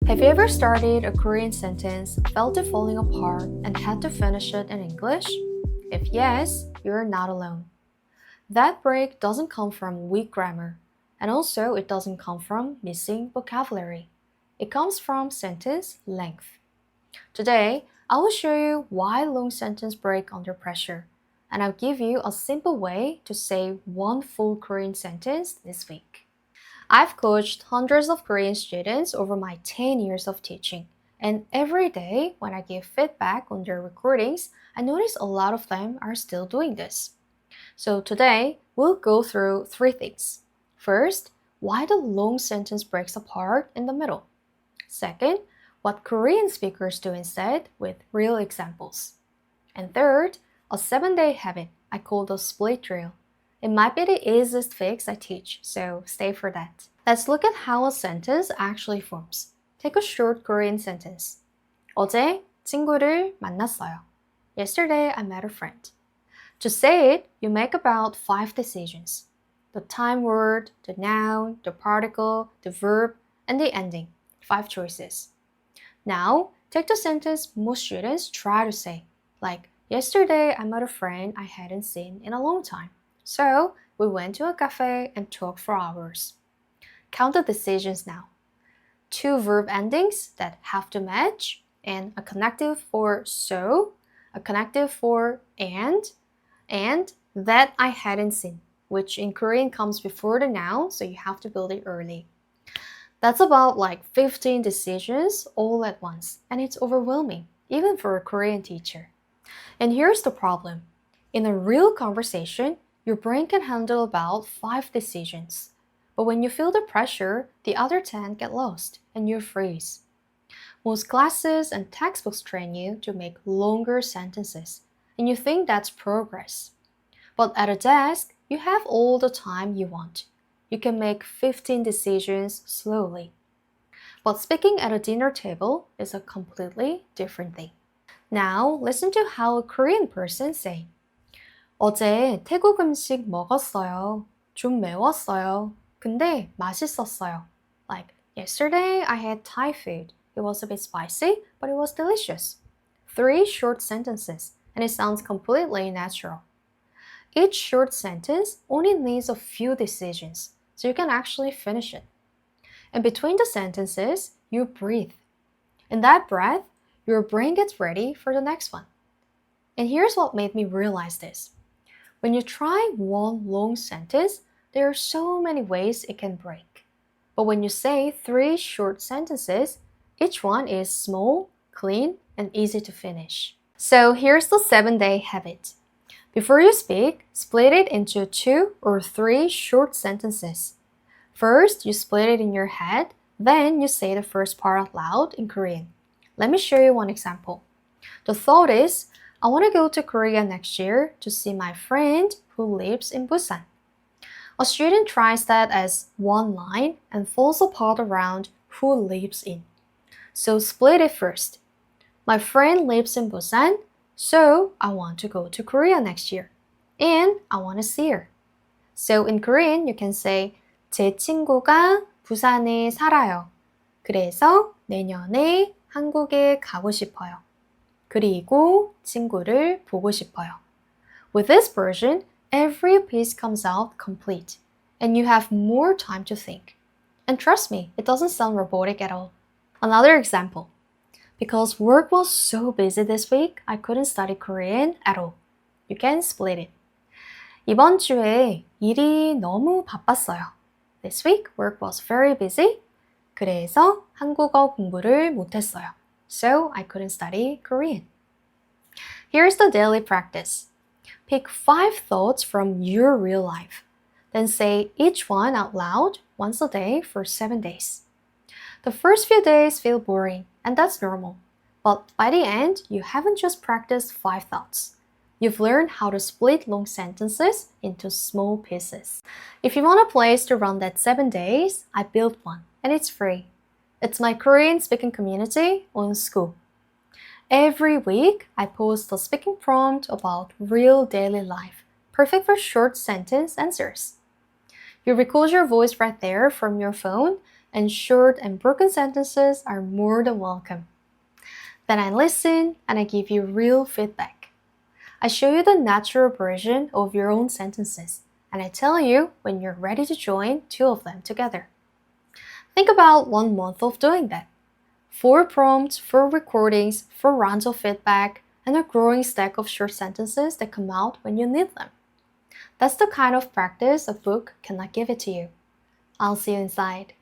Have you ever started a Korean sentence, felt it falling apart, and had to finish it in English? If yes, you're not alone. That break doesn't come from weak grammar, and also it doesn't come from missing vocabulary. It comes from sentence length. Today, I will show you why long sentences break under pressure, and I'll give you a simple way to say one full Korean sentence this week. I've coached hundreds of Korean students over my 10 years of teaching, and every day when I give feedback on their recordings, I notice a lot of them are still doing this. So today, we'll go through three things. First, why the long sentence breaks apart in the middle. Second, what Korean speakers do instead with real examples. And third, a 7-day habit I call the split drill. It might be the easiest fix I teach, so stay for that. Let's look at how a sentence actually forms. Take a short Korean sentence. 어제 친구를 만났어요. Yesterday I met a friend. To say it, you make about 5 decisions. The time word, the noun, the particle, the verb, and the ending. 5 choices. Now, take the sentence most students try to say, like, yesterday I met a friend I hadn't seen in a long time. So, we went to a cafe and talked for hours. Count the decisions now. 2 verb endings that have to match, and a connective for so, a connective for and that I hadn't seen, which in Korean comes before the noun, so you have to build it early. That's about like 15 decisions all at once, and it's overwhelming, even for a Korean teacher. And here's the problem. In a real conversation, your brain can handle about 5 decisions. But when you feel the pressure, the other 10 get lost and you freeze. Most classes and textbooks train you to make longer sentences, and you think that's progress. But at a desk, you have all the time you want. You can make 15 decisions slowly. But speaking at a dinner table is a completely different thing. Now, listen to how a Korean person say. 어제 태국 음식 먹었어요. 좀 매웠어요. 근데 맛있었어요. Like, yesterday I had Thai food. It was a bit spicy, but it was delicious. 3 short sentences, and it sounds completely natural. Each short sentence only needs a few decisions, so you can actually finish it. And between the sentences, you breathe. In that breath, your brain gets ready for the next one. And here's what made me realize this. When you try one long sentence, there are so many ways it can break. But when you say 3 short sentences, each one is small, clean, and easy to finish. So here's the 7-day habit. Before you speak, split it into 2 or 3 short sentences. First, you split it in your head, then you say the first part out loud in Korean. Let me show you one example. The thought is, I want to go to Korea next year to see my friend who lives in Busan. A student tries that as one line and falls apart around who lives in. So split it first. My friend lives in Busan, so I want to go to Korea next year. And I want to see her. So in Korean, you can say 제 친구가 부산에 살아요. 그래서 내년에 한국에 가고 싶어요. 그리고 친구를 보고 싶어요. With this version, every piece comes out complete, and you have more time to think. And trust me, it doesn't sound robotic at all. Another example. Because work was so busy this week, I couldn't study Korean at all. You can split it. 이번 주에 일이 너무 바빴어요. This week, work was very busy. 그래서 한국어 공부를 못했어요. So I couldn't study Korean. Here's the daily practice. Pick 5 thoughts from your real life. Then say each one out loud once a day for 7 days. The first few days feel boring, and that's normal. But by the end, you haven't just practiced 5 thoughts. You've learned how to split long sentences into small pieces. If you want a place to run that 7 days, I built one, and it's free. It's my Korean speaking community on School. Every week, I post a speaking prompt about real daily life, perfect for short sentence answers. You record your voice right there from your phone, and short and broken sentences are more than welcome. Then I listen and I give you real feedback. I show you the natural version of your own sentences, and I tell you when you're ready to join two of them together. Think about 1 month of doing that. 4 prompts, 4 recordings, 4 rounds of feedback, and a growing stack of short sentences that come out when you need them. That's the kind of practice a book cannot give it to you. I'll see you inside.